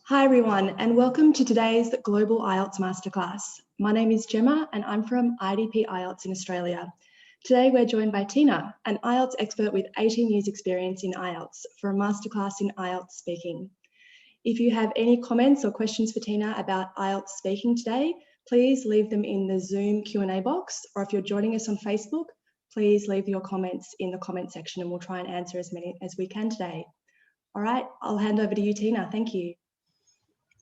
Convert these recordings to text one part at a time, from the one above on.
Hi everyone, and welcome to today's Global IELTS Masterclass. My name is Gemma and I'm from IDP IELTS in Australia. Today we're joined by Teena, an IELTS expert with 18 years experience in IELTS, for a masterclass in IELTS speaking. If you have any comments or questions for Teena about IELTS speaking today, please leave them in the Zoom Q&A box, or if you're joining us on Facebook, please leave your comments in the comment section and we'll try and answer as many as we can today. All right, I'll hand over to you, Teena. Thank you.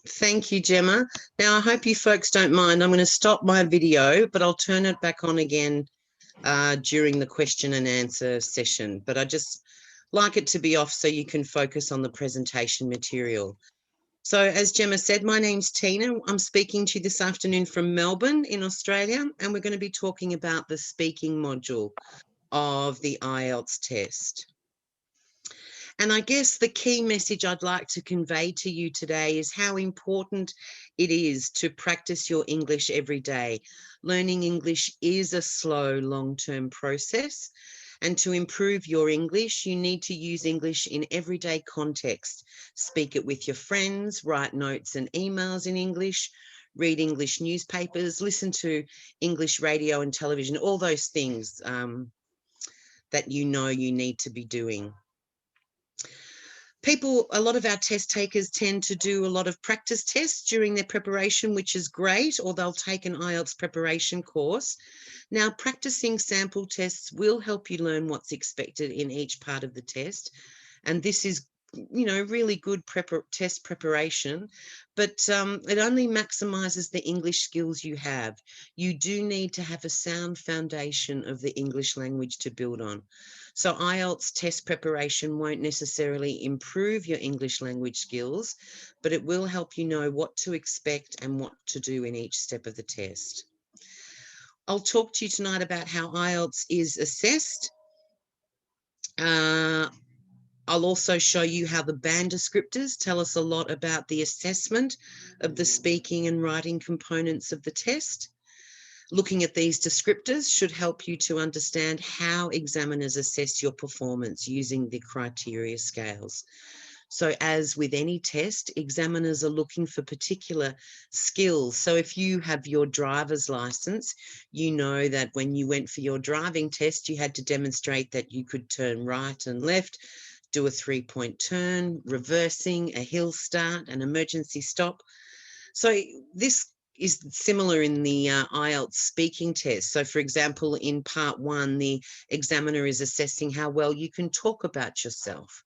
Thank you, Gemma. Now, I hope you folks don't mind. I'm going to stop my video, but I'll turn it back on again during the question and answer session. But I just like it to be off so you can focus on the presentation material. So as Gemma said, my name's Teena. I'm speaking to you this afternoon from Melbourne in Australia, and we're going to be talking about the speaking module of the IELTS test. And I guess the key message I'd like to convey to you today is how important it is to practice your English every day. Learning English is a slow, long-term process. And to improve your English, you need to use English in everyday context. Speak it with your friends, write notes and emails in English, read English newspapers, listen to English radio and television, all those things that you know you need to be doing. A lot of our test takers tend to do a lot of practice tests during their preparation, which is great, or they'll take an IELTS preparation course. Now, practicing sample tests will help you learn what's expected in each part of the test. And this is, you know, really good test preparation, but it only maximizes the English skills you have. You do need to have a sound foundation of the English language to build on. So IELTS test preparation won't necessarily improve your English language skills, but it will help you know what to expect and what to do in each step of the test. I'll talk to you tonight about how IELTS is assessed. I'll also show you how the band descriptors tell us a lot about the assessment of the speaking and writing components of the test. Looking at these descriptors should help you to understand how examiners assess your performance using the criteria scales. So as with any test, examiners are looking for particular skills. So if you have your driver's license, you know that when you went for your driving test, you had to demonstrate that you could turn right and left, do a 3-point turn, reversing, a hill start, an emergency stop. So this is similar in the IELTS speaking test. So for example, in part 1, the examiner is assessing how well you can talk about yourself.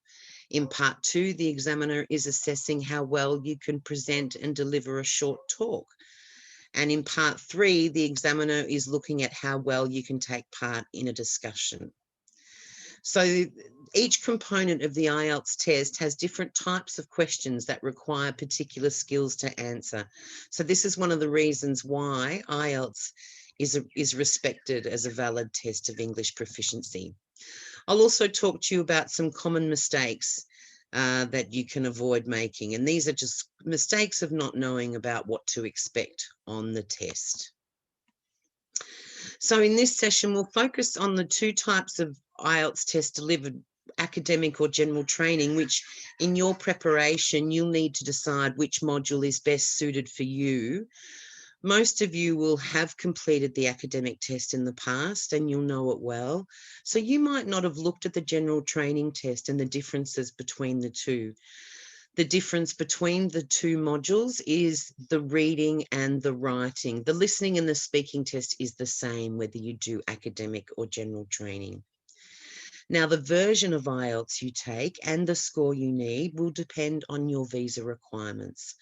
In part 2, the examiner is assessing how well you can present and deliver a short talk. And in part 3, the examiner is looking at how well you can take part in a discussion. So each component of the IELTS test has different types of questions that require particular skills to answer. So this is one of the reasons why IELTS is respected as a valid test of English proficiency. I'll also talk to you about some common mistakes that you can avoid making. And these are just mistakes of not knowing about what to expect on the test. So in this session, we'll focus on the 2 types of IELTS test delivered, academic or general training, which in your preparation, you'll need to decide which module is best suited for you. Most of you will have completed the academic test in the past and you'll know it well. So you might not have looked at the general training test and the differences between the two. The difference between the 2 modules is the reading and the writing. The listening and the speaking test is the same whether you do academic or general training. Now, the version of IELTS you take and the score you need will depend on your visa requirements.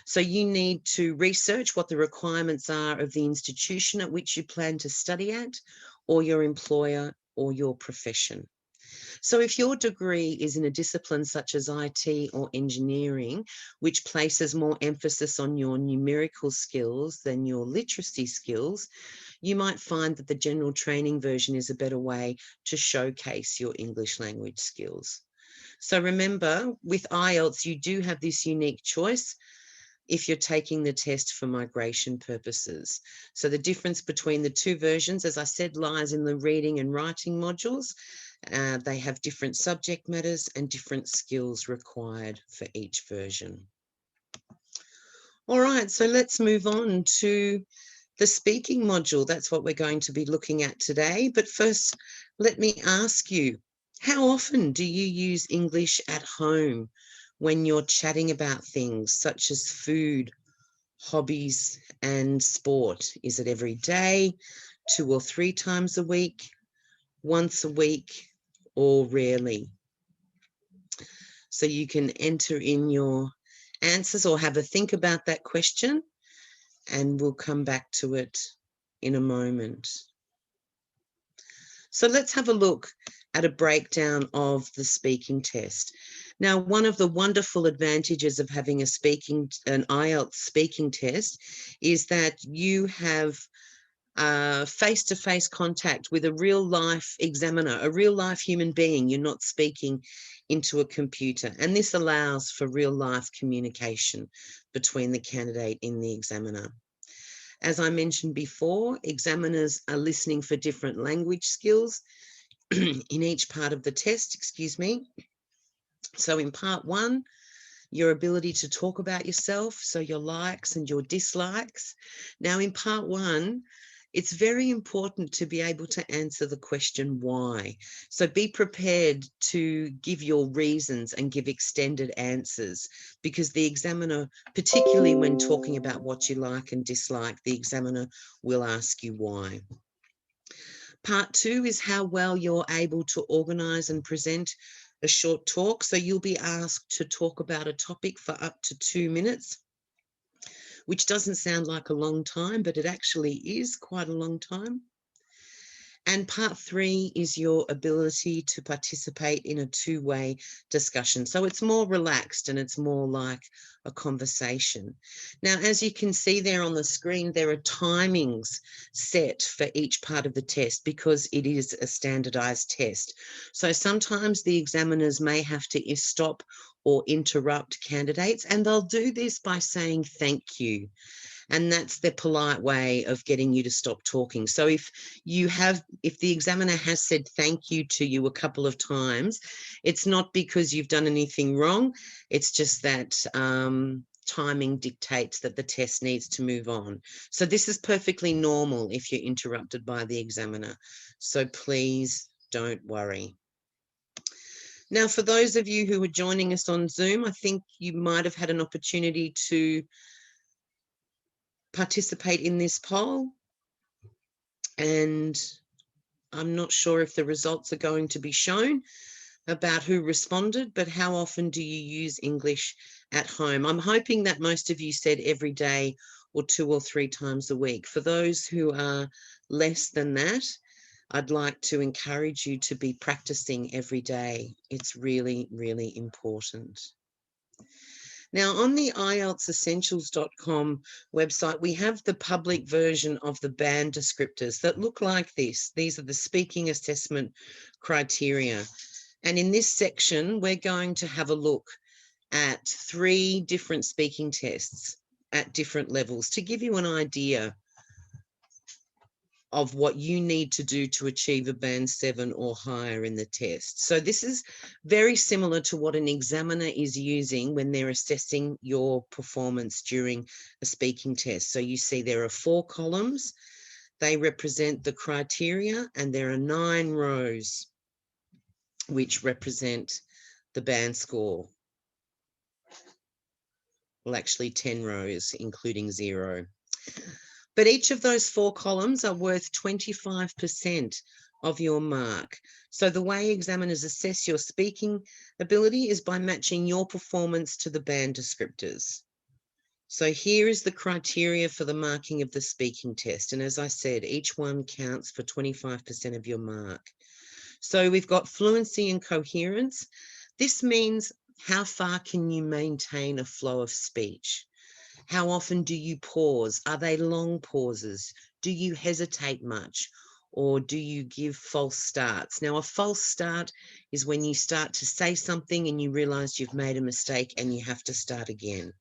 So you need to research what the requirements are of the institution at which you plan to study at, or your employer or your profession. So if your degree is in a discipline such as IT or engineering, which places more emphasis on your numerical skills than your literacy skills, you might find that the general training version is a better way to showcase your English language skills. So remember, with IELTS, you do have this unique choice if you're taking the test for migration purposes. So the difference between the 2 versions, as I said, lies in the reading and writing modules. They have different subject matters and different skills required for each version. All right, so let's move on to the speaking module. That's what we're going to be looking at today. But first, let me ask you, how often do you use English at home when you're chatting about things such as food, hobbies, and sport? Is it every day, 2 or 3 times a week, once a week, or rarely? So you can enter in your answers or have a think about that question, and we'll come back to it in a moment. So let's have a look at a breakdown of the speaking test. Now, one of the wonderful advantages of having an IELTS speaking test is that you have face-to-face contact with a real-life examiner, a real-life human being. You're not speaking into a computer, and this allows for real-life communication between the candidate and the examiner. As I mentioned before, examiners are listening for different language skills in each part of the test, excuse me. So in part 1, your ability to talk about yourself, so your likes and your dislikes. Now in part 1, it's very important to be able to answer the question why. So be prepared to give your reasons and give extended answers, because the examiner, particularly when talking about what you like and dislike, the examiner will ask you why. Part 2 is how well you're able to organise and present a short talk. So you'll be asked to talk about a topic for up to 2 minutes, which doesn't sound like a long time, but it actually is quite a long time. And part 3 is your ability to participate in a two-way discussion. So it's more relaxed and it's more like a conversation. Now, as you can see there on the screen, there are timings set for each part of the test because it is a standardized test. So sometimes the examiners may have to stop or interrupt candidates, and they'll do this by saying thank you. And that's the polite way of getting you to stop talking. So if the examiner has said thank you to you a couple of times, it's not because you've done anything wrong. It's just that timing dictates that the test needs to move on. So this is perfectly normal if you're interrupted by the examiner. So please don't worry. Now, for those of you who are joining us on Zoom, I think you might have had an opportunity to participate in this poll, and I'm not sure if the results are going to be shown about who responded, but how often do you use English at home? I'm hoping that most of you said every day or 2 or 3 times a week. For those who are less than that, I'd like to encourage you to be practicing every day. It's really, really important. Now, on the IELTSessentials.com website, we have the public version of the band descriptors that look like this. These are the speaking assessment criteria. And in this section, we're going to have a look at 3 different speaking tests at different levels to give you an idea of what you need to do to achieve a band 7 or higher in the test. So this is very similar to what an examiner is using when they're assessing your performance during a speaking test. So you see there are 4 columns. They represent the criteria, and there are 9 rows which represent the band score. Well, actually 10 rows, including 0. But each of those 4 columns are worth 25% of your mark. So the way examiners assess your speaking ability is by matching your performance to the band descriptors. So here is the criteria for the marking of the speaking test. And as I said, each one counts for 25% of your mark. So we've got fluency and coherence. This means how far can you maintain a flow of speech? How often do you pause? Are they long pauses? Do you hesitate much? Or do you give false starts? Now, a false start is when you start to say something and you realize you've made a mistake and you have to start again.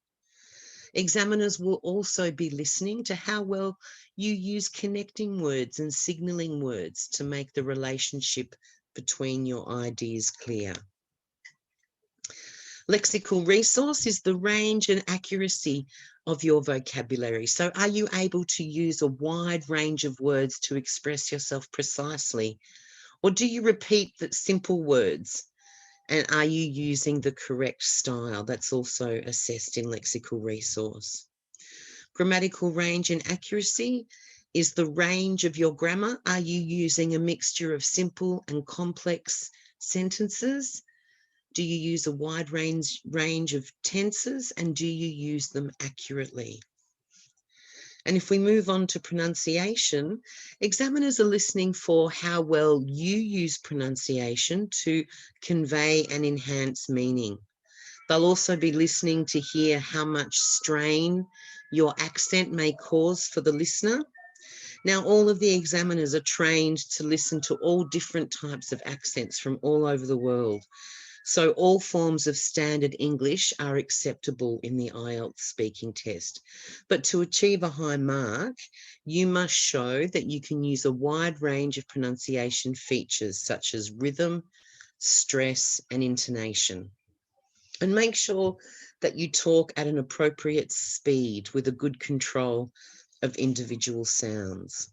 Examiners will also be listening to how well you use connecting words and signaling words to make the relationship between your ideas clear. Lexical resource is the range and accuracy of your vocabulary. So are you able to use a wide range of words to express yourself precisely? Or do you repeat the simple words? And are you using the correct style? That's also assessed in lexical resource. Grammatical range and accuracy is the range of your grammar. Are you using a mixture of simple and complex sentences? Do you use a wide range of tenses, and do you use them accurately? And if we move on to pronunciation, examiners are listening for how well you use pronunciation to convey and enhance meaning. They'll also be listening to hear how much strain your accent may cause for the listener. Now, all of the examiners are trained to listen to all different types of accents from all over the world. So all forms of standard English are acceptable in the IELTS speaking test. But to achieve a high mark, you must show that you can use a wide range of pronunciation features such as rhythm, stress, and intonation. And make sure that you talk at an appropriate speed with a good control of individual sounds.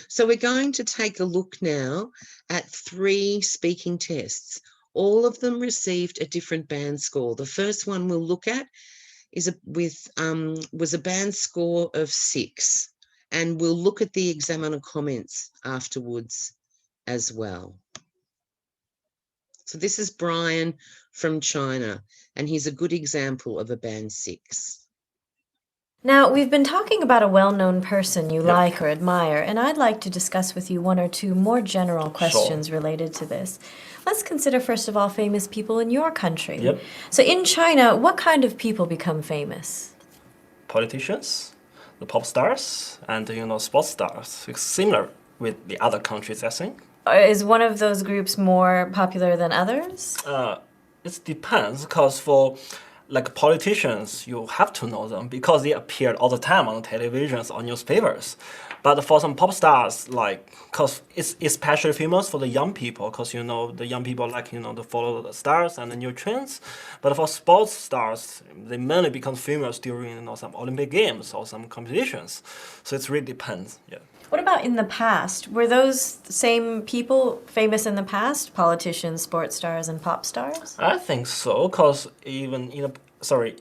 So we're going to take a look now at 3 speaking tests. All of them received a different band score. The first one we'll look at is was a band score of 6, and we'll look at the examiner comments afterwards as well. So this is Brian from China, and he's a good example of a band 6. Now, we've been talking about a well-known person you like or admire, and I'd like to discuss with you 1 or 2 more general questions related to this. Let's consider, first of all, famous people in your country. So in China, what kind of people become famous? Politicians, the pop stars, and sports stars. It's similar with the other countries, I think. Is one of those groups more popular than others? It depends, because for politicians, you have to know them because they appeared all the time on the televisions or newspapers. But for some pop stars, because it's especially famous for the young people, because the young people to follow the stars and the new trends. But for sports stars, they mainly become famous during some Olympic games or some competitions. So it really depends. Yeah. What about in the past? Were those same people famous in the past? Politicians, sports stars, and pop stars? I think so, because even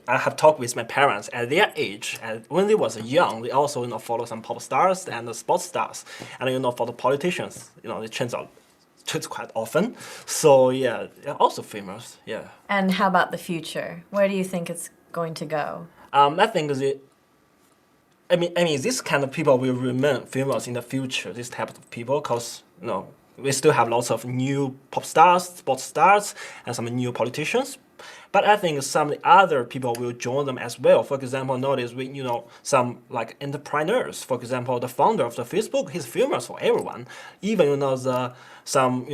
I have talked with my parents at their age, and when they was young, they also follow some pop stars and the sports stars, and for the politicians, they change quite often. So yeah, they're also famous. Yeah. And how about the future? Where do you think it's going to go? I think this kind of people will remain famous in the future. This type of people, because we still have lots of new pop stars, sports stars, and some new politicians. But I think some other people will join them as well. For example, notice some entrepreneurs. For example, the founder of the Facebook, he's famous for everyone. Even some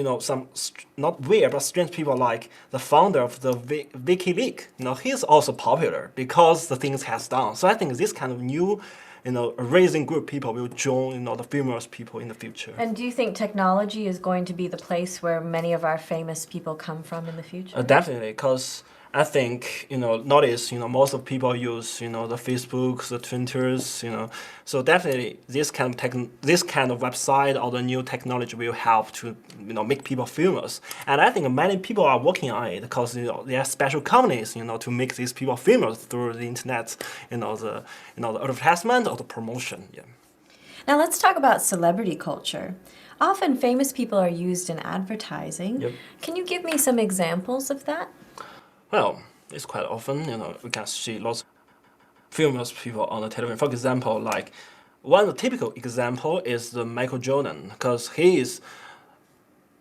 not weird but strange people like the founder of the WikiLeaks. He's also popular because the things has done. So I think this kind of new a raising group people will join the famous people in the future. And do you think technology is going to be the place where many of our famous people come from in the future? Definitely, because I think notice most of people use the Facebooks, the Twitters, so definitely this kind of website or the new technology will help to make people famous. And I think many people are working on it because there are special companies to make these people famous through the internet, the advertisement or the promotion. Yeah. Now let's talk about celebrity culture. Often famous people are used in advertising. Yep. Can you give me some examples of that? Well, it's quite often, we can see lots of famous people on the television. For example, one typical example is the Michael Jordan, because he is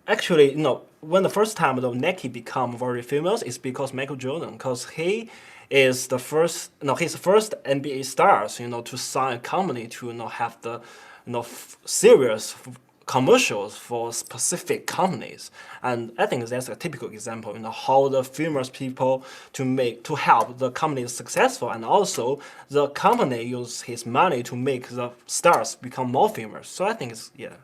actually, when the first time the Nike become very famous, it's because Michael Jordan, because he is the first, he's the first NBA stars, to sign a company to, have the, serious commercials for specific companies. And I think that's a typical example, how the famous people to help the company successful, and also the company use his money to make the stars become more famous. So I think it's, yeah.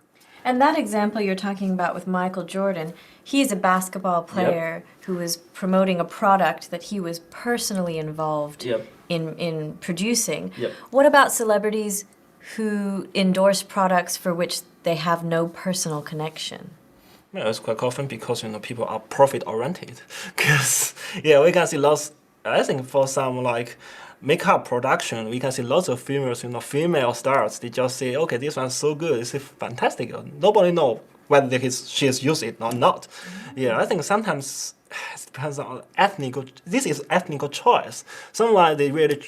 And that example you're talking about with Michael Jordan, he's a basketball player who was promoting a product that he was personally involved in producing. What about celebrities who endorse products for which they have no personal connection? Yeah, it's quite often because people are profit oriented. Because we can see lots. I think for some like makeup production, we can see lots of females, female stars. They just say, okay, this one's so good, it's fantastic. Nobody know whether she's used it or not. Yeah, I think sometimes it depends on This is ethnical choice. Someone they really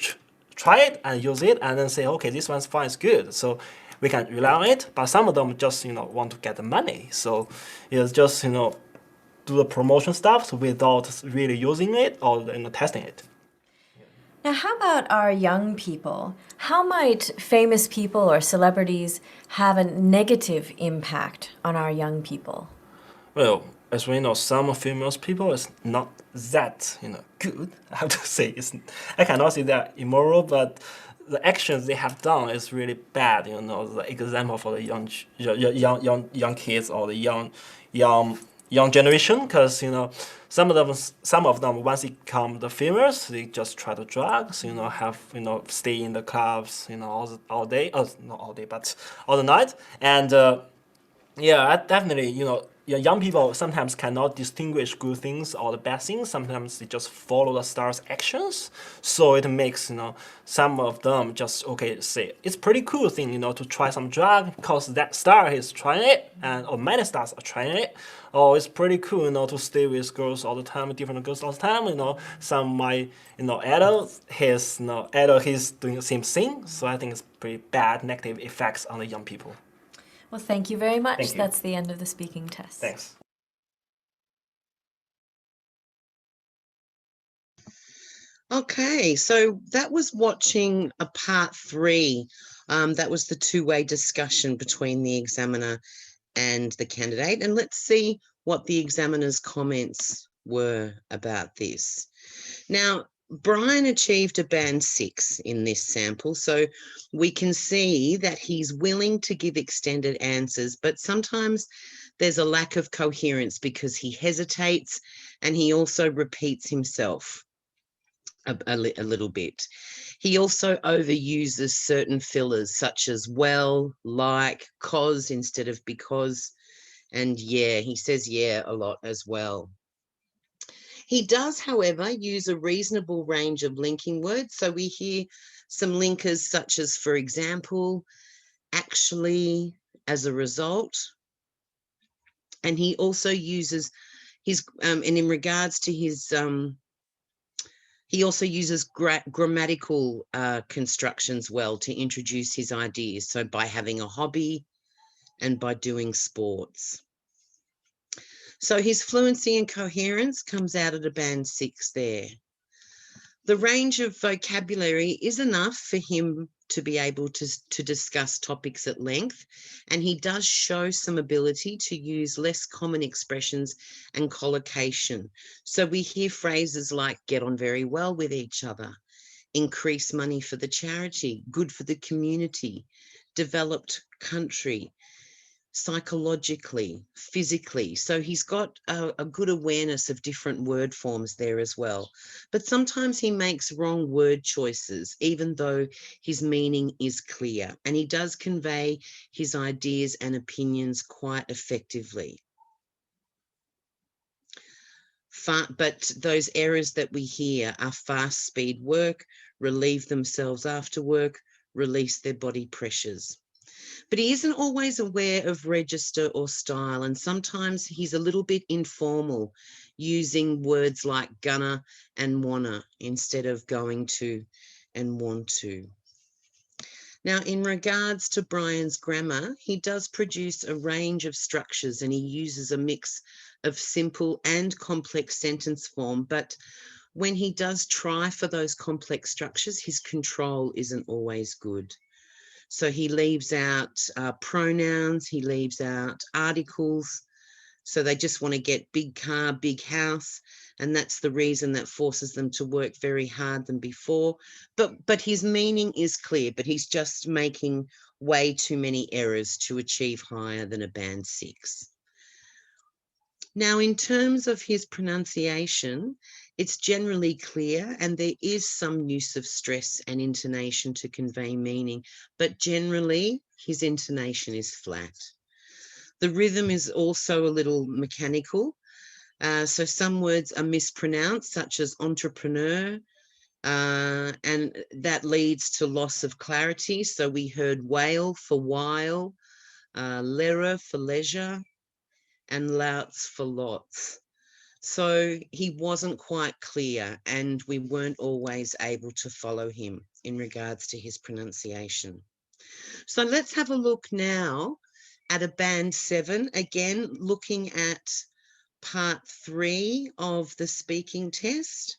try it and use it, and then say, okay, this one's fine, it's good. So we can rely on it, but some of them just want to get the money. So it's just do the promotion stuff without really using it or testing it. Now, how about our young people? How might famous people or celebrities have a negative impact on our young people? Well, as we know, some famous people is not that good. I have to say, I cannot say they're immoral, but the actions they have done is really bad. The example for the young kids or the young generation, because some of them once they become the famous, they just try the drugs, have stay in the clubs, all day, not all day, but all the night, and definitely, young people sometimes cannot distinguish good things or the bad things. Sometimes they just follow the star's actions. So it makes, some of them just, say, it's pretty cool thing, to try some drug because that star is trying it, or many stars are trying it. Or it's pretty cool, to stay with girls all the time, different girls all the time. Some my, idol, he's doing the same thing. So I think it's pretty bad negative effects on the young people. Well, thank you very much. Thank you. That's the end of the speaking test. Thanks. Okay, so that was watching a part 3. That was the two-way discussion between the examiner and the candidate. And let's see what the examiner's comments were about this. Now, Brian achieved a band 6 in this sample, so we can see that he's willing to give extended answers, but sometimes there's a lack of coherence because he hesitates and he also repeats himself a little bit. He also overuses certain fillers such as well, like, cause instead of because, and yeah, he says yeah a lot as well. He does, however, use a reasonable range of linking words. So we hear some linkers such as, for example, actually, as a result. And he also uses his, and in regards to his, he also uses grammatical constructions well to introduce his ideas. So by having a hobby and by doing sports. So his fluency and coherence comes out at a band 6 there. The range of vocabulary is enough for him to be able to discuss topics at length, and he does show some ability to use less common expressions and collocation. So we hear phrases like get on very well with each other, increase money for the charity, good for the community, developed country, psychologically, physically. So he's got a good awareness of different word forms there as well. But sometimes he makes wrong word choices, even though his meaning is clear. And he does convey his ideas and opinions quite effectively. But those errors that we hear are fast speed work, relieve themselves after work, release their body pressures. But he isn't always aware of register or style, and sometimes he's a little bit informal, using words like gonna and wanna instead of going to and want to. Now, in regards to Brian's grammar, he does produce a range of structures and he uses a mix of simple and complex sentence form, but when he does try for those complex structures, his control isn't always good. So he leaves out pronouns, he leaves out articles, So they just want to get big car, big house, and that's the reason that forces them to work very hard than before. But his meaning is clear, but he's just making way too many errors to achieve higher than a band 6. Now, in terms of his pronunciation, it's generally clear, and there is some use of stress and intonation to convey meaning, but generally his intonation is flat. The rhythm is also a little mechanical. So some words are mispronounced, such as entrepreneur, and that leads to loss of clarity. So we heard whale for while, lera for leisure, and louts for lots. So he wasn't quite clear, and we weren't always able to follow him in regards to his pronunciation. So let's have a look now at a band 7, again, looking at part 3 of the speaking test.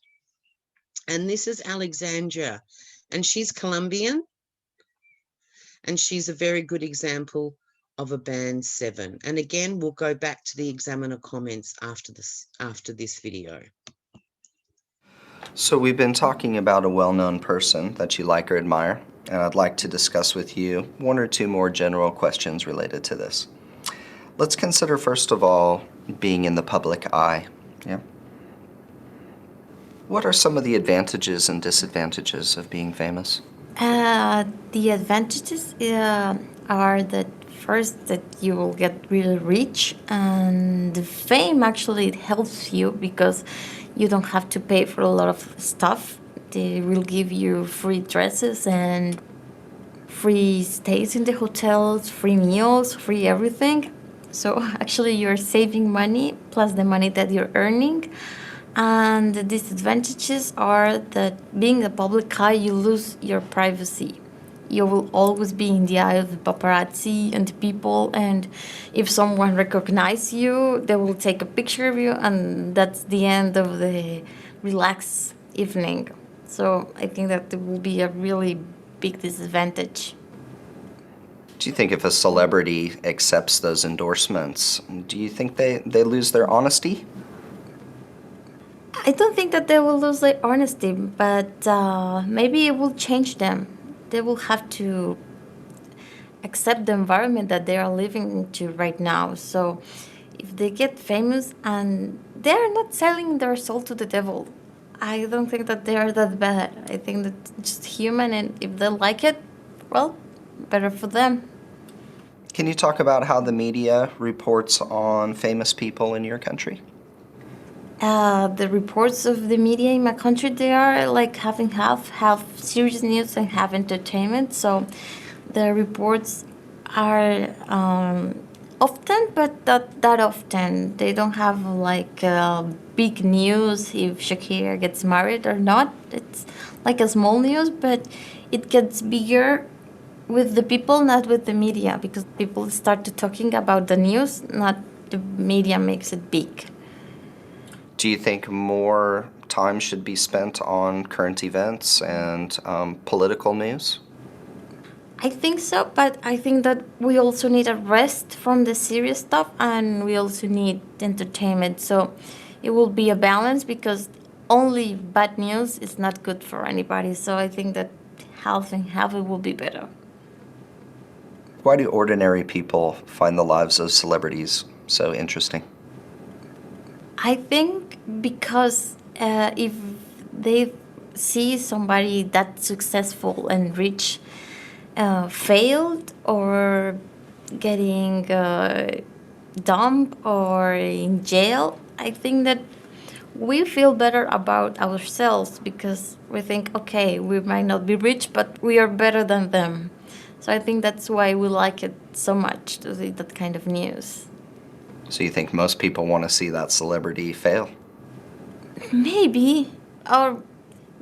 And this is Alexandra, and she's Colombian, and she's a very good example of a band 7. And again, we'll go back to the examiner comments after this video. So we've been talking about a well-known person that you like or admire, and I'd like to discuss with you one or two more general questions related to this. Let's consider first of all being in the public eye. Yeah. What are some of the advantages and disadvantages of being famous? The advantages are that first that you will get really rich, and the fame actually helps you because you don't have to pay for a lot of stuff. They will give you free dresses and free stays in the hotels, free meals, free everything. So actually you're saving money plus the money that you're earning. And the disadvantages are that being a public eye, you lose your privacy. You will always be in the eye of the paparazzi and the people, and if someone recognizes you, they will take a picture of you, and that's the end of the relaxed evening. So I think that it will be a really big disadvantage. Do you think if a celebrity accepts those endorsements, do you think they lose their honesty? I don't think that they will lose their honesty, but maybe it will change them. They will have to accept the environment that they are living into right now. So if they get famous and they're not selling their soul to the devil, I don't think that they are that bad. I think that it's just human, and if they like it, well, better for them. Can you talk about how the media reports on famous people in your country? The reports of the media in my country, they are like half and half serious news and half entertainment. So the reports are often, but not that often. They don't have like big news if Shakira gets married or not. It's like a small news, but it gets bigger with the people, not with the media, because people start to talking about the news, not the media makes it big. Do you think more time should be spent on current events and political news? I think so, but I think that we also need a rest from the serious stuff, and we also need entertainment. So it will be a balance, because only bad news is not good for anybody. So I think that half and half it will be better. Why do ordinary people find the lives of celebrities so interesting? I think because if they see somebody that successful and rich failed or getting dumped or in jail, I think that we feel better about ourselves, because we think, okay, we might not be rich, but we are better than them. So I think that's why we like it so much, to see that kind of news. So you think most people want to see that celebrity fail? Maybe, or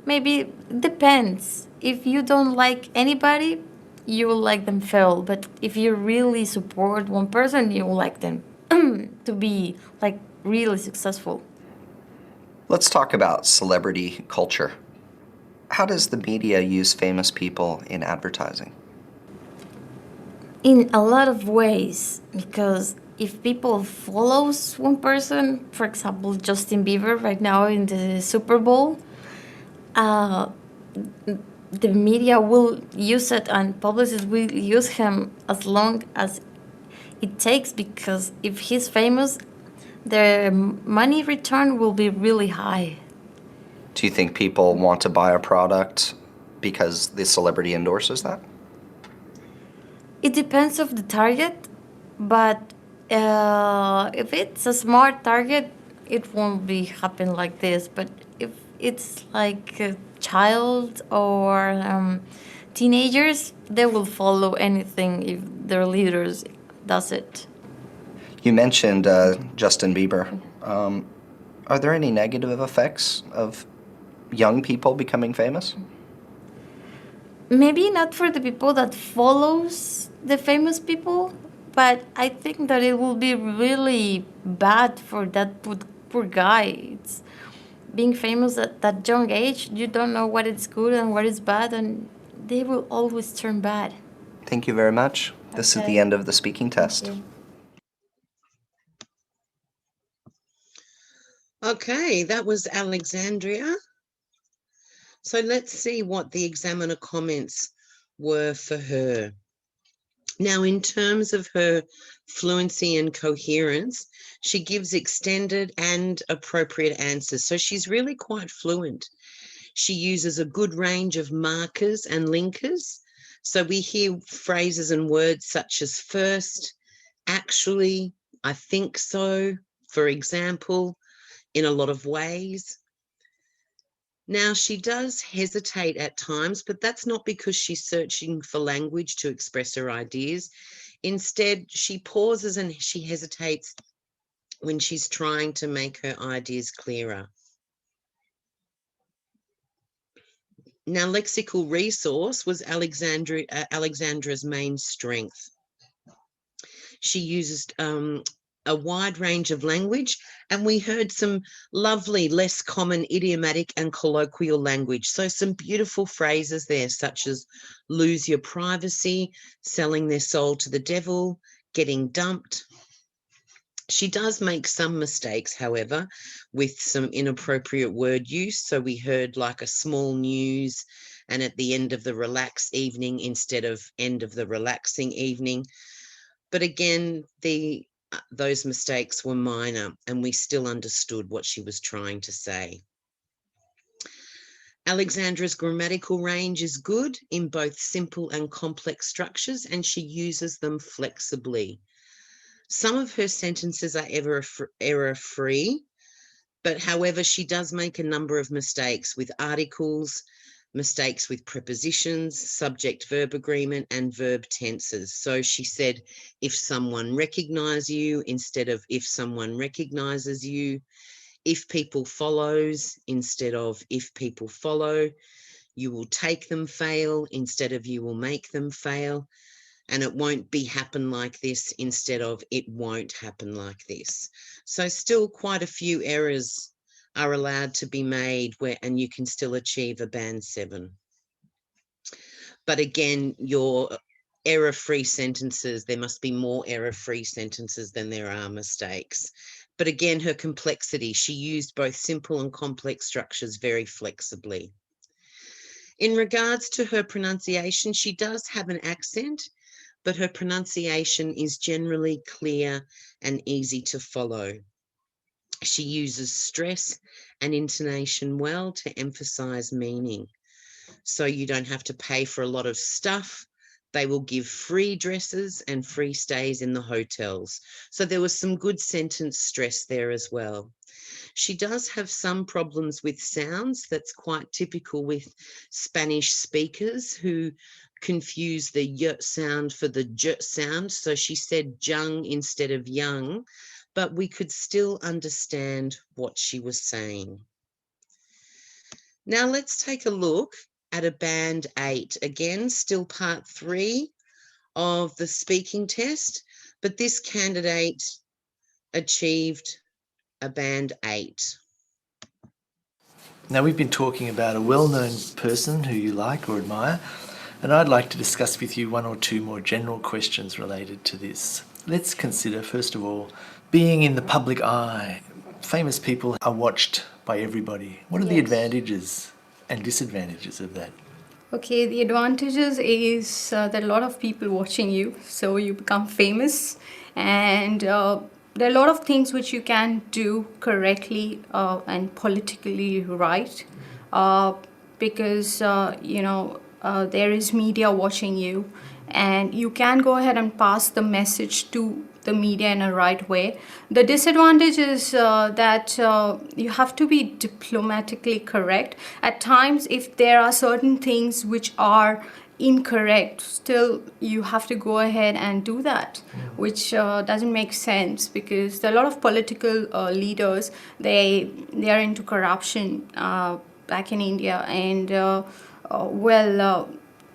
maybe depends. If you don't like anybody, you will like them fail. But if you really support one person, you will like them to be like really successful. Let's talk about celebrity culture. How does the media use famous people in advertising? In a lot of ways, because if people follows one person, for example, Justin Bieber right now in the Super Bowl, uh, the media will use it and publicists will use him as long as it takes, because if he's famous, the money return will be really high. Do you think people want to buy a product because the celebrity endorses that? It depends of the target, but if it's a smart target, it won't be happen like this. But if it's like a child or teenagers, they will follow anything if their leaders does it. You mentioned Justin Bieber. Are there any negative effects of young people becoming famous? Maybe not for the people that follows the famous people, but I think that it will be really bad for that poor guy. It's being famous at that young age, you don't know what is good and what is bad, and they will always turn bad. Thank you very much. This is the Okay. end of the speaking test. Thank you. Okay, that was Alexandria. So let's see what the examiner comments were for her. Now, in terms of her fluency and coherence, she gives extended and appropriate answers. So she's really quite fluent. She uses a good range of markers and linkers. So we hear phrases and words such as first, actually, I think so, for example, in a lot of ways. Now, she does hesitate at times, but that's not because she's searching for language to express her ideas. Instead, she pauses and she hesitates when she's trying to make her ideas clearer. Now, lexical resource was Alexandra's main strength. She uses a wide range of language, and we heard some lovely, less common idiomatic and colloquial language. So some beautiful phrases there, such as lose your privacy, selling their soul to the devil, getting dumped. She does make some mistakes, however, with some inappropriate word use. So we heard like a small news and at the end of the relaxed evening instead of end of the relaxing evening. But again, those mistakes were minor and we still understood what she was trying to say. Alexandra's grammatical range is good in both simple and complex structures, and she uses them flexibly. Some of her sentences are error-free, but however, she does make a number of mistakes with articles, mistakes with prepositions, subject-verb agreement, and verb tenses. So she said, if someone recognises you instead of if someone recognises you, if people follows instead of if people follow, you will take them fail instead of you will make them fail, and it won't be happen like this instead of it won't happen like this. So still quite a few errors are allowed to be made and you can still achieve a band 7. But again, your error-free sentences, there must be more error-free sentences than there are mistakes. But again, her complexity, she used both simple and complex structures very flexibly. In regards to her pronunciation, she does have an accent, but her pronunciation is generally clear and easy to follow. She uses stress and intonation well to emphasize meaning. So you don't have to pay for a lot of stuff. They will give free dresses and free stays in the hotels. So there was some good sentence stress there as well. She does have some problems with sounds. That's quite typical with Spanish speakers who confuse the y sound for the j sound. So she said jung instead of young, but we could still understand what she was saying. Now let's take a look at a band 8. Again, still part 3 of the speaking test, but this candidate achieved a band 8. Now, we've been talking about a well-known person who you like or admire, and I'd like to discuss with you one or two more general questions related to this. Let's consider, first of all, being in the public eye. Famous people are watched by everybody. What are the advantages and disadvantages of that? Okay, the advantages is there are a lot of people watching you, so you become famous, and there are a lot of things which you can do correctly and politically right, because there is media watching you, and you can go ahead and pass the message to the media in a right way. The disadvantage is that you have to be diplomatically correct. At times, if there are certain things which are incorrect, still you have to go ahead and do that, which doesn't make sense, because there are a lot of political leaders, they are into corruption back in India, and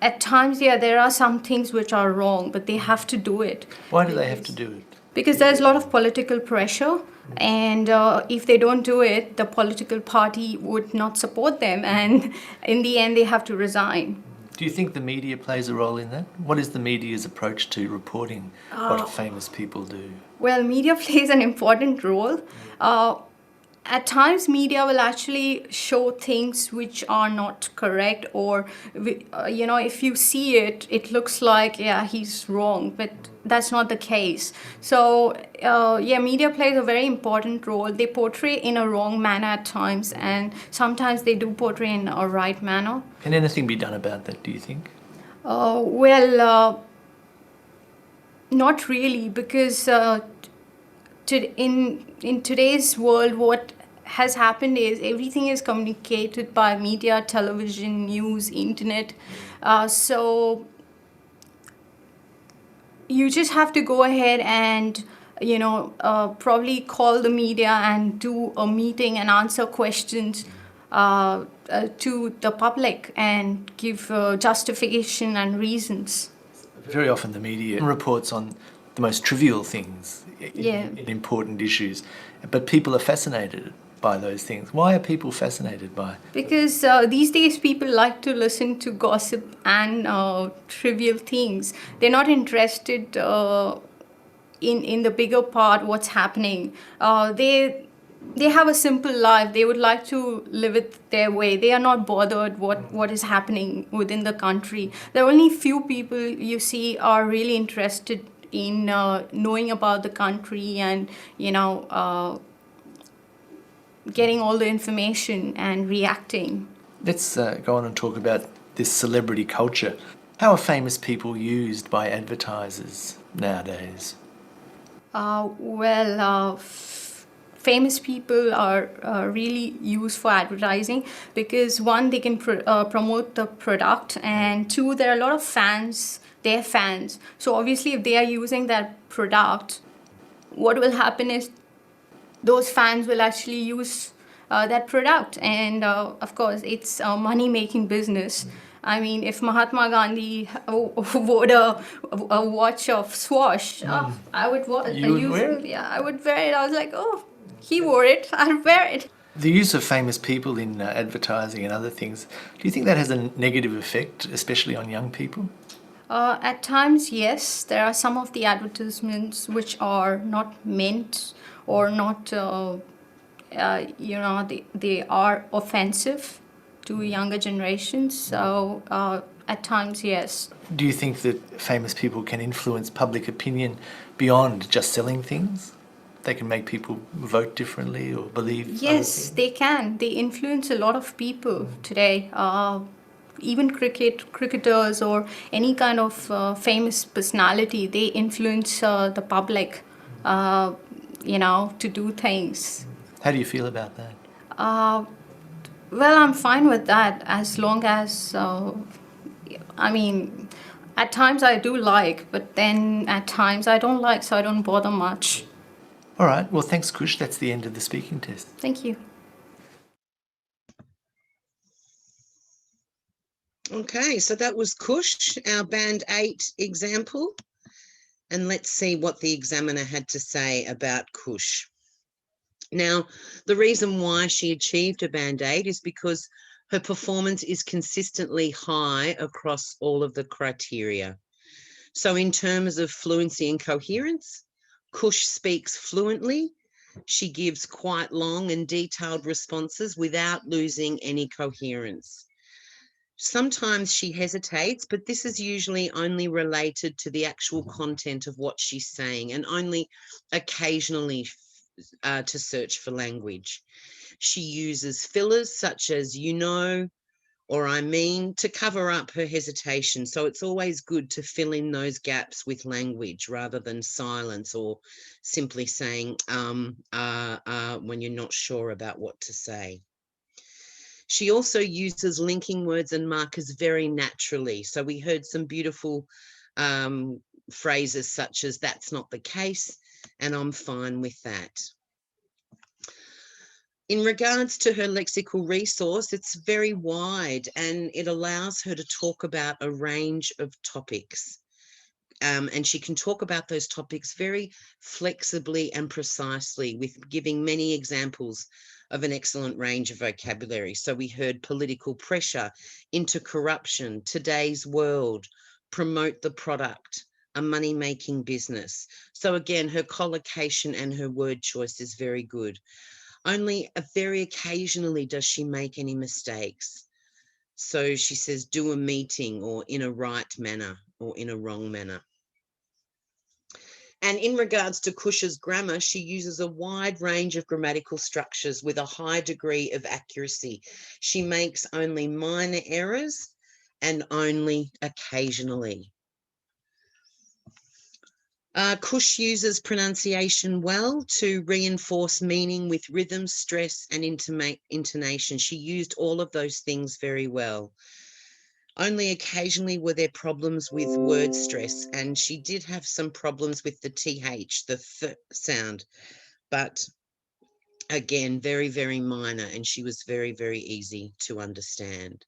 at times, there are some things which are wrong, but they have to do it. Why do they have to do it? Because there's a lot of political pressure, and if they don't do it, the political party would not support them, and in the end, they have to resign. Do you think the media plays a role in that? What is the media's approach to reporting what famous people do? Well, media plays an important role. At times, media will actually show things which are not correct, or if you see it, it looks like, yeah, he's wrong, but that's not the case. So media plays a very important role. They portray in a wrong manner at times, and sometimes they do portray in a right manner. Can anything be done about that, do you think? Not really, because in today's world, what has happened is everything is communicated by media, television, news, internet. So you just have to go ahead and probably call the media and do a meeting and answer questions to the public and give justification and reasons. Very often the media reports on the most trivial things, Yeah. important issues, but people are fascinated by those things. Why are people fascinated by? Because these days people like to listen to gossip and trivial things. They're not interested in the bigger part, what's happening. They have a simple life. They would like to live it their way. They are not bothered what is happening within the country. There are only few people you see are really interested in knowing about the country and getting all the information and reacting. Let's go on and talk about this celebrity culture. How are famous people used by advertisers nowadays? Famous people are really used for advertising because, one, they can promote the product, and two, there are a lot of fans. They're fans. So obviously, if they are using that product, what will happen is those fans will actually use that product, and of course, it's a money-making business. I mean, if Mahatma Gandhi wore a watch of Swash, I would wear it? Yeah, I would wear it. I was like, oh, he wore it, I'll wear it. The use of famous people in advertising and other things, do you think that has a negative effect, especially on young people? At times, yes. There are some of the advertisements which are not meant or not, they are offensive to younger generations. So at times, yes. Do you think that famous people can influence public opinion beyond just selling things? They can make people vote differently or believe? Yes, they can. They influence a lot of people today. Even cricketers or any kind of famous personality, they influence the public, to do things. How do you feel about that? Well, I'm fine with that as long as, at times I do like, but then at times I don't like, so I don't bother much. All right. Well, thanks, Kush. That's the end of the speaking test. Thank you. Okay, so that was Kush, our Band 8 example. And let's see what the examiner had to say about Kush. Now, the reason why she achieved a Band 8 is because her performance is consistently high across all of the criteria. So in terms of fluency and coherence, Kush speaks fluently. She gives quite long and detailed responses without losing any coherence. Sometimes she hesitates, but this is usually only related to the actual content of what she's saying, and only occasionally to search for language. She uses fillers such as "you know" or "I mean" to cover up her hesitation. So it's always good to fill in those gaps with language rather than silence or simply saying when you're not sure about what to say. She also uses linking words and markers very naturally. So we heard some beautiful phrases such as "that's not the case" and "I'm fine with that." In regards to her lexical resource, it's very wide and it allows her to talk about a range of topics. And she can talk about those topics very flexibly and precisely, with giving many examples of an excellent range of vocabulary. So we heard political pressure, into corruption, today's world, promote the product, a money-making business. So again, her collocation and her word choice is very good. Only very occasionally does she make any mistakes. So she says, "do a meeting," or "in a right manner," or "in a wrong manner." And in regards to Kush's grammar, she uses a wide range of grammatical structures with a high degree of accuracy. She makes only minor errors and only occasionally. Kush uses pronunciation well to reinforce meaning with rhythm, stress, and intonation. She used all of those things very well. Only occasionally were there problems with word stress, and she did have some problems with the TH, the th sound, but again, very, very minor, and she was very, very easy to understand.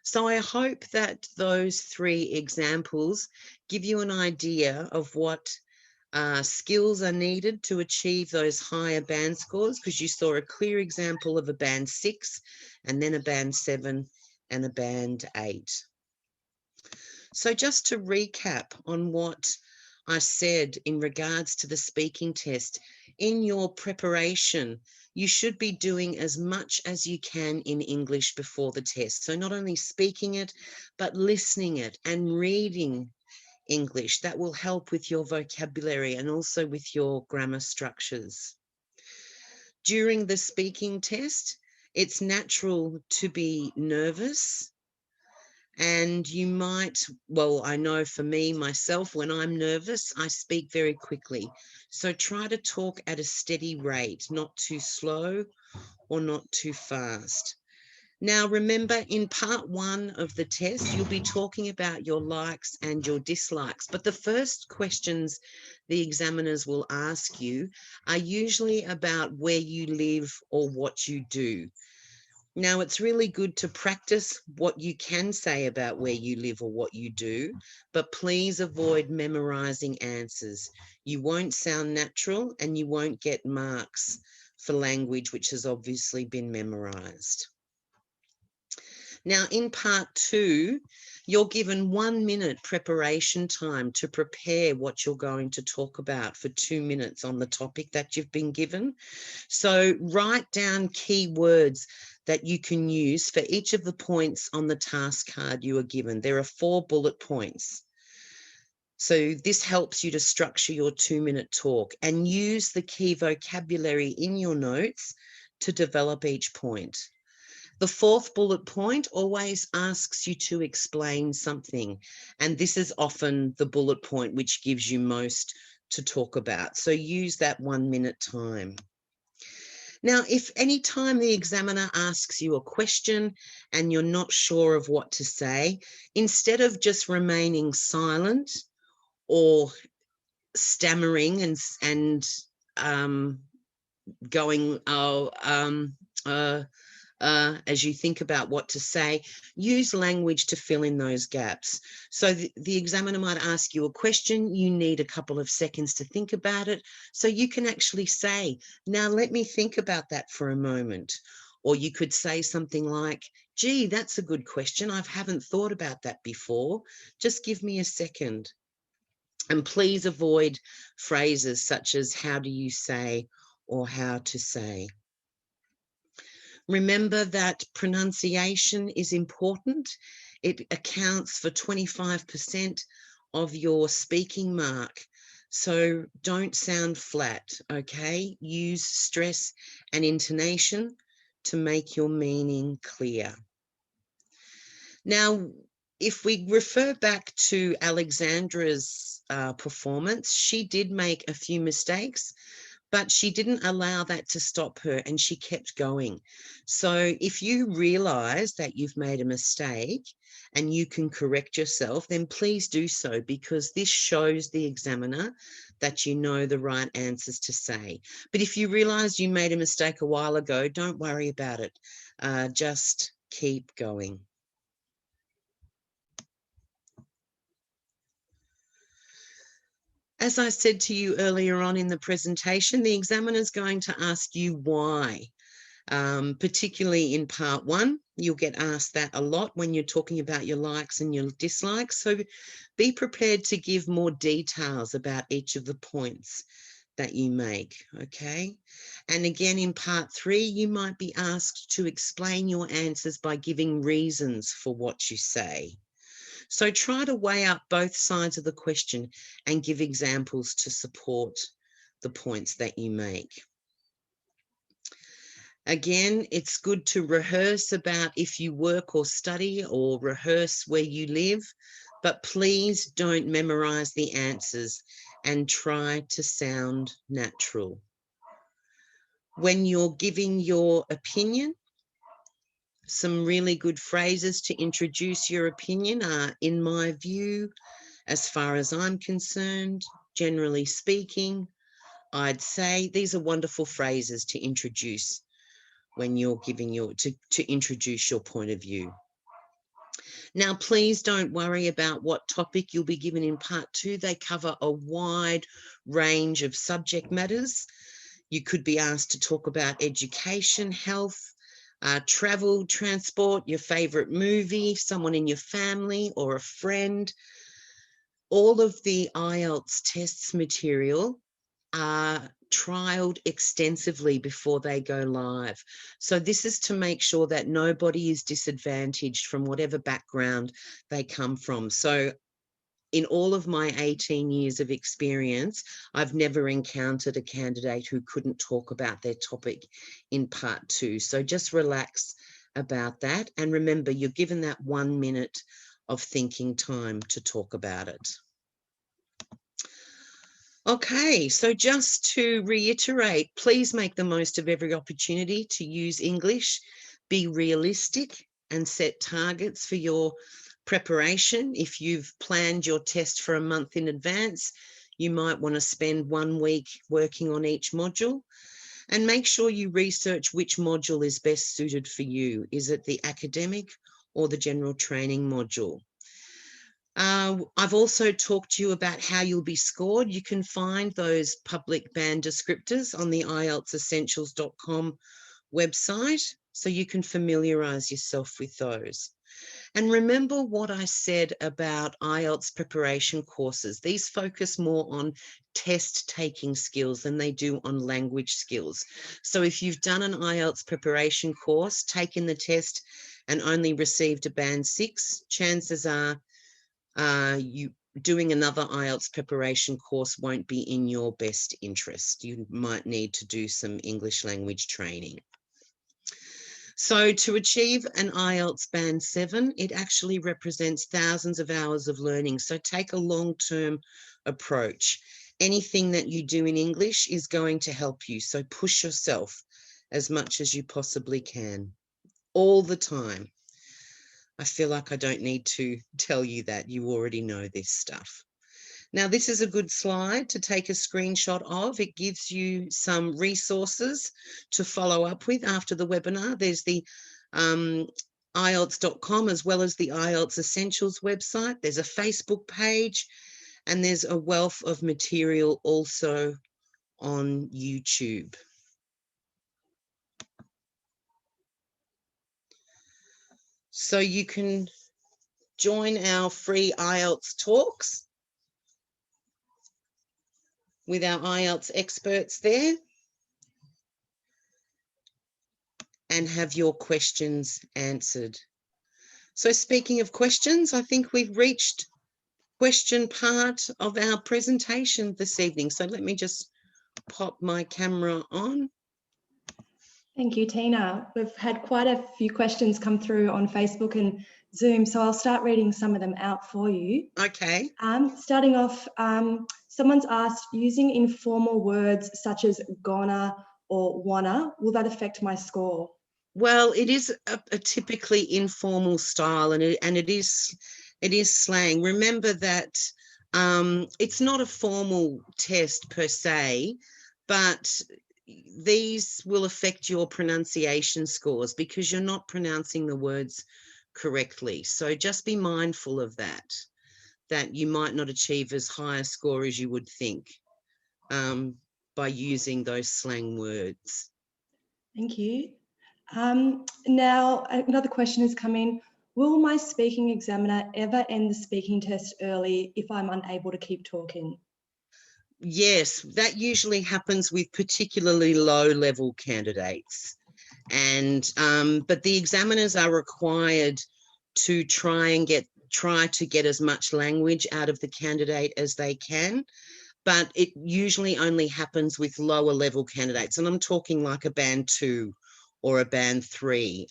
So I hope that those 3 examples give you an idea of what skills are needed to achieve those higher band scores, because you saw a clear example of a band 6 and then a band 7 and a band 8. So just to recap on what I said in regards to the speaking test, in your preparation, you should be doing as much as you can in English before the test. So not only speaking it, but listening it and reading English. That will help with your vocabulary and also with your grammar structures. During the speaking test, it's natural to be nervous. And you might, well, I know for me, myself, when I'm nervous, I speak very quickly. So try to talk at a steady rate, not too slow or not too fast. Now, remember, in part 1 of the test, you'll be talking about your likes and your dislikes. But the first questions the examiners will ask you are usually about where you live or what you do. Now, it's really good to practice what you can say about where you live or what you do, but please avoid memorizing answers. You won't sound natural and you won't get marks for language which has obviously been memorized. Now, in part 2, you're given 1 minute preparation time to prepare what you're going to talk about for 2 minutes on the topic that you've been given. So write down key words that you can use for each of the points on the task card you are given. There are 4 bullet points. So this helps you to structure your 2-minute talk, and use the key vocabulary in your notes to develop each point. The 4th bullet point always asks you to explain something, and this is often the bullet point which gives you most to talk about. So use that 1 minute time. Now, if any time the examiner asks you a question and you're not sure of what to say, instead of just remaining silent or stammering and going, as you think about what to say, use language to fill in those gaps. So the examiner might ask you a question, you need a couple of seconds to think about it, so you can actually say, "Now let me think about that for a moment." Or you could say something like, "Gee, that's a good question. I haven't thought about that before. Just give me a second." And please avoid phrases such as how do you say or how to say. Remember that pronunciation is important. It accounts for 25% of your speaking mark. So don't sound flat, okay? Use stress and intonation to make your meaning clear. Now, if we refer back to Alexandra's performance, she did make a few mistakes, but she didn't allow that to stop her and she kept going. So if you realize that you've made a mistake and you can correct yourself, then please do so, because this shows the examiner that you know the right answers to say. But if you realize you made a mistake a while ago, don't worry about it. Just keep going. As I said to you earlier on in the presentation, the examiner is going to ask you why. Particularly in part 1, you'll get asked that a lot when you're talking about your likes and your dislikes. So be prepared to give more details about each of the points that you make, okay? And again, in part 3, you might be asked to explain your answers by giving reasons for what you say. So try to weigh up both sides of the question and give examples to support the points that you make. Again, it's good to rehearse about if you work or study, or rehearse where you live, but please don't memorize the answers and try to sound natural. When you're giving your opinion, some really good phrases to introduce your opinion are, in my view, as far as I'm concerned, generally speaking, I'd say. These are wonderful phrases to introduce when you're giving to introduce your point of view. Now, please don't worry about what topic you'll be given in part 2. They cover a wide range of subject matters. You could be asked to talk about education, health, travel, transport, your favorite movie, someone in your family or a friend. All of the IELTS tests material are trialed extensively before they go live. So this is to make sure that nobody is disadvantaged from whatever background they come from. So in all of my 18 years of experience, I've never encountered a candidate who couldn't talk about their topic in part 2. So just relax about that. And remember, you're given that 1 minute of thinking time to talk about it. Okay, so just to reiterate, please make the most of every opportunity to use English. Be realistic and set targets for your preparation. If you've planned your test for a month in advance, you might want to spend 1 week working on each module. And make sure you research which module is best suited for you. Is it the academic or the general training module? I've also talked to you about how you'll be scored. You can find those public band descriptors on the IELTSessentials.com website, so you can familiarise yourself with those. And remember what I said about IELTS preparation courses. These focus more on test-taking skills than they do on language skills. So if you've done an IELTS preparation course, taken the test and only received a band 6, chances are you doing another IELTS preparation course won't be in your best interest. You might need to do some English language training. So to achieve an IELTS band 7, it actually represents thousands of hours of learning. So take a long-term approach. Anything that you do in English is going to help you. So push yourself as much as you possibly can, all the time. I feel like I don't need to tell you that. You already know this stuff. Now, this is a good slide to take a screenshot of. It gives you some resources to follow up with after the webinar. There's the IELTS.com as well as the IELTS Essentials website. There's a Facebook page, and there's a wealth of material also on YouTube. So you can join our free IELTS talks with our IELTS experts there and have your questions answered. So speaking of questions, I think we've reached question part of our presentation this evening. So let me just pop my camera on. Thank you, Teena. We've had quite a few questions come through on Facebook and Zoom, so I'll start reading some of them out for you. Okay. Starting off, someone's asked, using informal words such as gonna or wanna, will that affect my score? Well, it is a typically informal style, and it is slang. Remember that it's not a formal test per se, but these will affect your pronunciation scores because you're not pronouncing the words correctly. So just be mindful of that you might not achieve as high a score as you would think by using those slang words. Thank you. Now, another question has come in. Will my speaking examiner ever end the speaking test early if I'm unable to keep talking? Yes, that usually happens with particularly low-level candidates. And but the examiners are required to try to get as much language out of the candidate as they can. But it usually only happens with lower level candidates. And I'm talking like a band 2 or a band 3,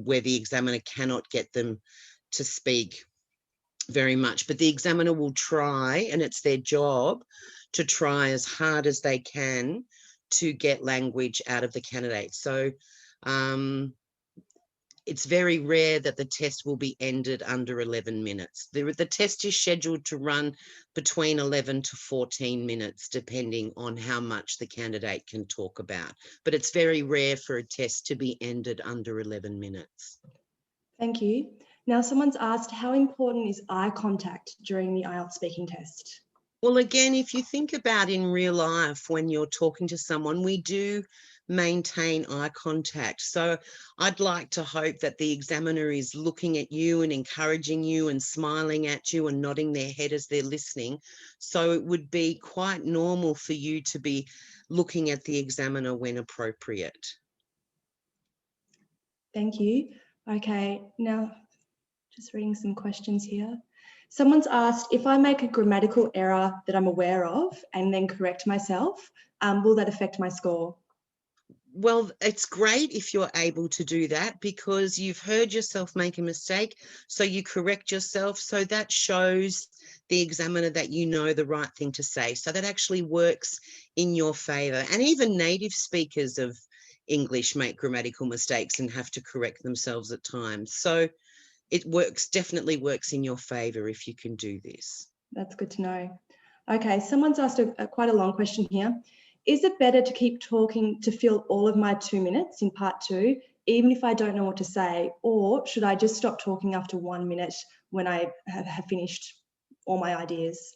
where the examiner cannot get them to speak very much. But the examiner will try, and it's their job to try as hard as they can to get language out of the candidate. So it's very rare that the test will be ended under 11 minutes. The test is scheduled to run between 11 to 14 minutes, depending on how much the candidate can talk about. But it's very rare for a test to be ended under 11 minutes. Thank you. Now, someone's asked, how important is eye contact during the IELTS speaking test? Well, again, if you think about in real life, when you're talking to someone, we do maintain eye contact. So I'd like to hope that the examiner is looking at you and encouraging you and smiling at you and nodding their head as they're listening. So it would be quite normal for you to be looking at the examiner when appropriate. Thank you. Okay, now just reading some questions here. Someone's asked, if I make a grammatical error that I'm aware of and then correct myself, will that affect my score? Well, it's great if you're able to do that because you've heard yourself make a mistake, so you correct yourself. So that shows the examiner that you know the right thing to say. So that actually works in your favor. And even native speakers of English make grammatical mistakes and have to correct themselves at times. So it works, definitely works in your favor if you can do this. That's good to know. Okay, someone's asked quite a long question here. Is it better to keep talking to fill all of my 2 minutes in part 2, even if I don't know what to say, or should I just stop talking after 1 minute when I have finished all my ideas?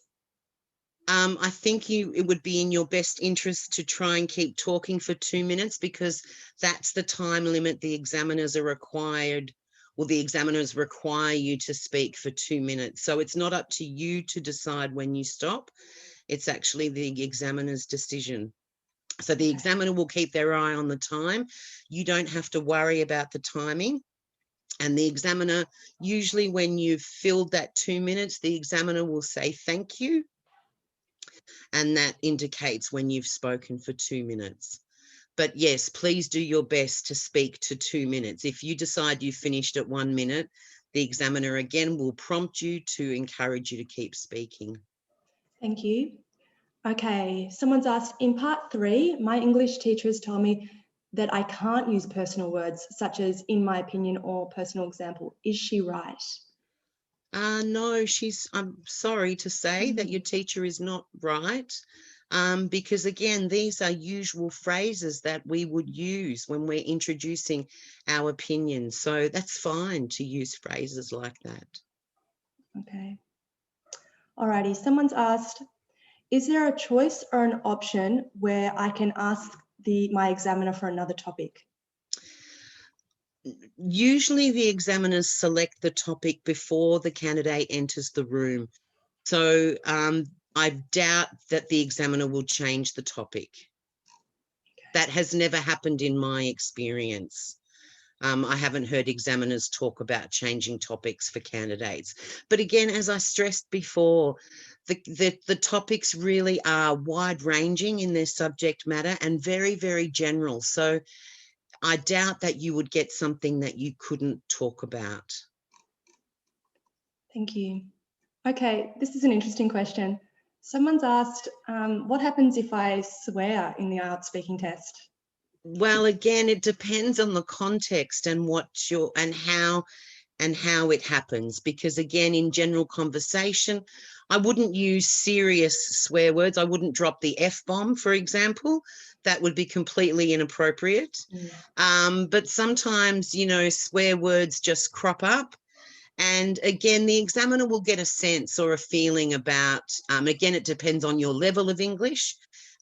I think it would be in your best interest to try and keep talking for 2 minutes because that's the time limit the examiners are required, or the examiners require you to speak for 2 minutes. So it's not up to you to decide when you stop. It's actually the examiner's decision. So the examiner will keep their eye on the time. You don't have to worry about the timing. And the examiner, usually when you've filled that 2 minutes, the examiner will say thank you. And that indicates when you've spoken for 2 minutes. But yes, please do your best to speak to 2 minutes. If you decide you finished at 1 minute, the examiner again will prompt you to encourage you to keep speaking. Thank you. Okay, someone's asked, in part 3, my English teacher has told me that I can't use personal words such as in my opinion or personal example. Is she right? No, I'm sorry to say that your teacher is not right. Because again, these are usual phrases that we would use when we're introducing our opinions. So that's fine to use phrases like that. Okay. Alrighty, someone's asked, is there a choice or an option where I can ask my examiner for another topic? Usually the examiners select the topic before the candidate enters the room. So I doubt that the examiner will change the topic. That has never happened in my experience. I haven't heard examiners talk about changing topics for candidates. But again, as I stressed before, the topics really are wide-ranging in their subject matter and very, very general. So I doubt that you would get something that you couldn't talk about. Thank you. Okay, this is an interesting question. Someone's asked, what happens if I swear in the IELTS speaking test? Well, again, it depends on the context and how it happens, because again, in general conversation, I wouldn't use serious swear words. I wouldn't drop the F-bomb, for example. That would be completely inappropriate. But sometimes, you know, swear words just crop up. And again, the examiner will get a sense or a feeling about, again, it depends on your level of English,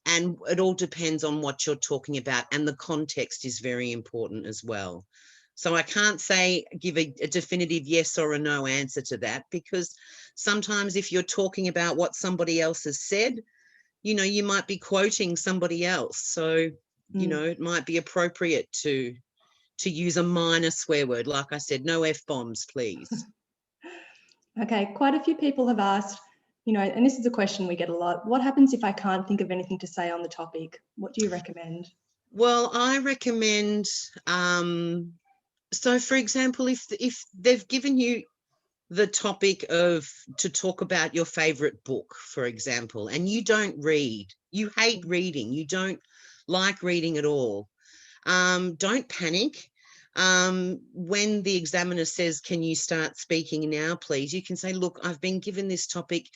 and it all depends on what you're talking about, and the context is very important as well. So I can't give a definitive yes or a no answer to that, because sometimes if you're talking about what somebody else has said, you know, you might be quoting somebody else. So, you know, it might be appropriate to use a minor swear word. Like I said, no F-bombs, please. Okay, quite a few people have asked, you know, and this is a question we get a lot, what happens if I can't think of anything to say on the topic? What do you recommend? Well, I recommend, so for example, if they've given you the topic to talk about your favorite book, for example, and you don't read, you hate reading, you don't like reading at all, don't panic. When the examiner says, can you start speaking now, please? You can say, look, I've been given this topic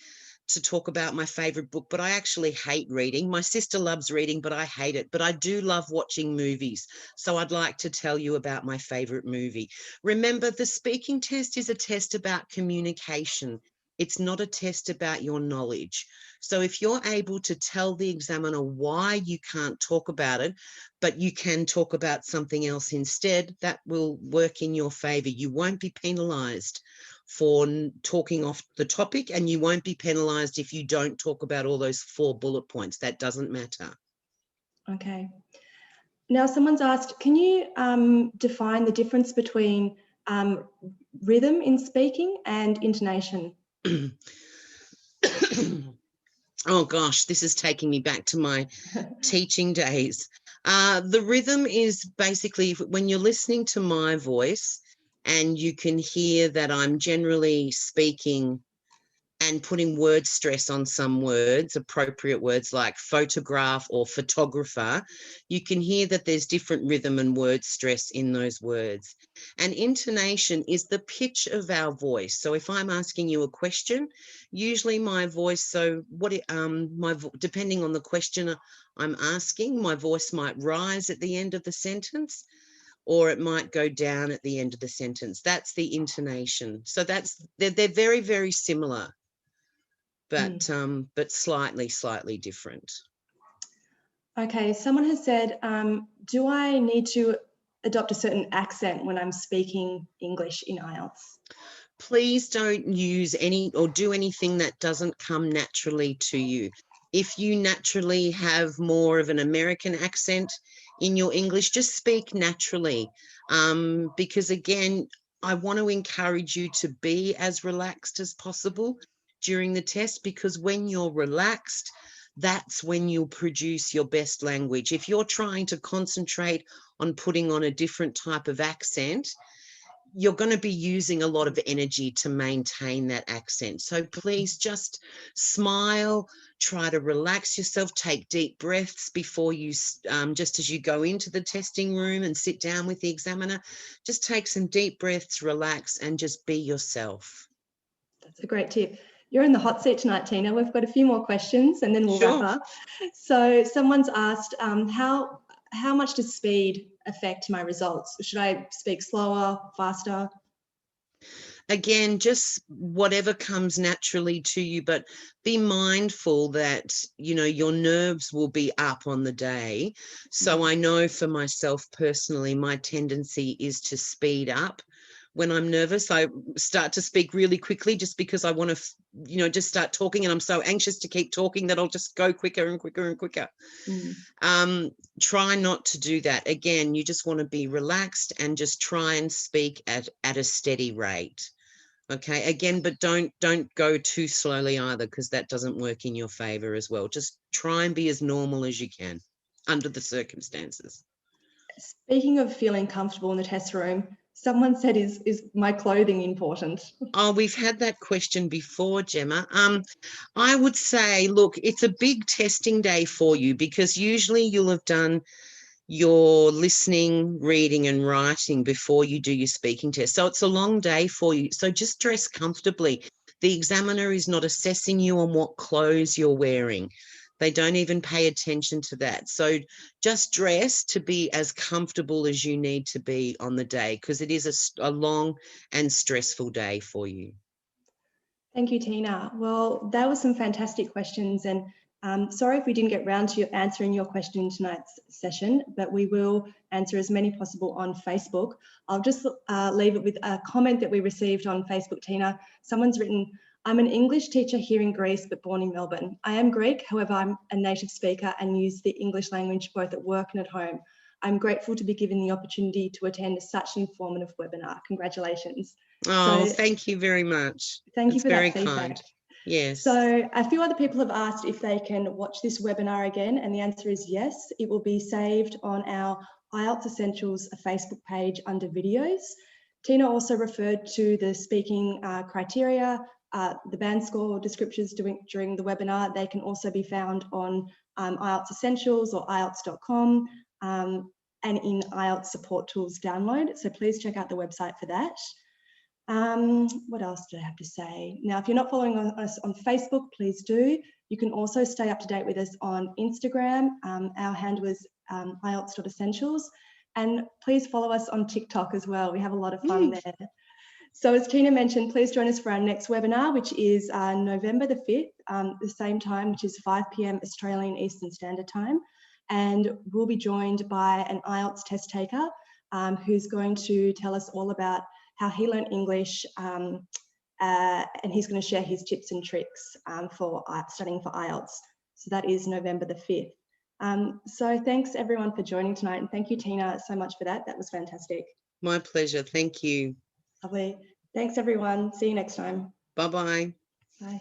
to talk about my favorite book, but I actually hate reading. My sister loves reading, but I hate it. But I do love watching movies. So I'd like to tell you about my favorite movie. Remember, the speaking test is a test about communication. It's not a test about your knowledge. So if you're able to tell the examiner why you can't talk about it, but you can talk about something else instead, that will work in your favor. You won't be penalized for talking off the topic, and you won't be penalized if you don't talk about all those 4 bullet points. That doesn't matter. Okay. Now, someone's asked, can you define the difference between rhythm in speaking and intonation? Oh gosh, this is taking me back to my teaching days. The rhythm is basically when you're listening to my voice and you can hear that I'm generally speaking and putting word stress on some words, appropriate words like photograph or photographer, you can hear that there's different rhythm and word stress in those words. And intonation is the pitch of our voice. So if I'm asking you a question, usually my voice, depending on the question I'm asking, my voice might rise at the end of the sentence, or it might go down at the end of the sentence. That's the intonation. So they're very, very similar, but slightly different. Okay, someone has said, do I need to adopt a certain accent when I'm speaking English in IELTS? Please don't use or do anything that doesn't come naturally to you. If you naturally have more of an American accent in your English, just speak naturally. Because again, I want to encourage you to be as relaxed as possible during the test, because when you're relaxed, that's when you'll produce your best language. If you're trying to concentrate on putting on a different type of accent, you're going to be using a lot of energy to maintain that accent. So please just smile, try to relax yourself, take deep breaths before you, just as you go into the testing room and sit down with the examiner, just take some deep breaths, relax, and just be yourself. That's a great tip. You're in the hot seat tonight, Teena. We've got a few more questions and then we'll Sure. wrap up. So someone's asked, how much does speed affect my results? Should I speak slower, faster? Again, just whatever comes naturally to you, but be mindful that, you know, your nerves will be up on the day. So I know for myself personally, my tendency is to speed up when I'm nervous, I start to speak really quickly just because I want to, just start talking, and I'm so anxious to keep talking that I'll just go quicker and quicker and quicker. Try not to do that. Again, you just want to be relaxed and just try and speak at a steady rate. Okay, again, but don't go too slowly either, because that doesn't work in your favor as well. Just try and be as normal as you can under the circumstances. Speaking of feeling comfortable in the test room, someone said, is my clothing important? Oh, we've had that question before, Gemma. I would say, look, it's a big testing day for you, because usually you'll have done your listening, reading and writing before you do your speaking test. So it's a long day for you. So just dress comfortably. The examiner is not assessing you on what clothes you're wearing. They don't even pay attention to that. So just dress to be as comfortable as you need to be on the day, because it is a long and stressful day for you. Thank you, Teena. Well, that was some fantastic questions, and sorry if we didn't get round to answering your question in tonight's session, but we will answer as many possible on Facebook. I'll just leave it with a comment that we received on Facebook, Teena. Someone's written, I'm an English teacher here in Greece, but born in Melbourne. I am Greek, however, I'm a native speaker and use the English language both at work and at home. I'm grateful to be given the opportunity to attend such an informative webinar. Congratulations. Oh, thank you very much. Thank you for very that feedback. Kind. Yes. So a few other people have asked if they can watch this webinar again, and the answer is yes. It will be saved on our IELTS Essentials Facebook page under videos. Teena also referred to the speaking criteria, the band score descriptions during the webinar. They can also be found on IELTS Essentials or IELTS.com and in IELTS Support Tools download. So please check out the website for that. What else do I have to say? Now, if you're not following us on Facebook, please do. You can also stay up to date with us on Instagram. Our handle is IELTS.essentials. And please follow us on TikTok as well. We have a lot of fun there. So as Teena mentioned, please join us for our next webinar, which is November the 5th, the same time, which is 5 p.m. Australian Eastern Standard Time. And we'll be joined by an IELTS test taker who's going to tell us all about how he learned English, and he's going to share his tips and tricks for studying for IELTS. So that is November the 5th. So thanks everyone for joining tonight, and thank you, Teena, so much for that. That was fantastic. My pleasure. Thank you. Lovely. Thanks everyone. See you next time. Bye-bye. Bye.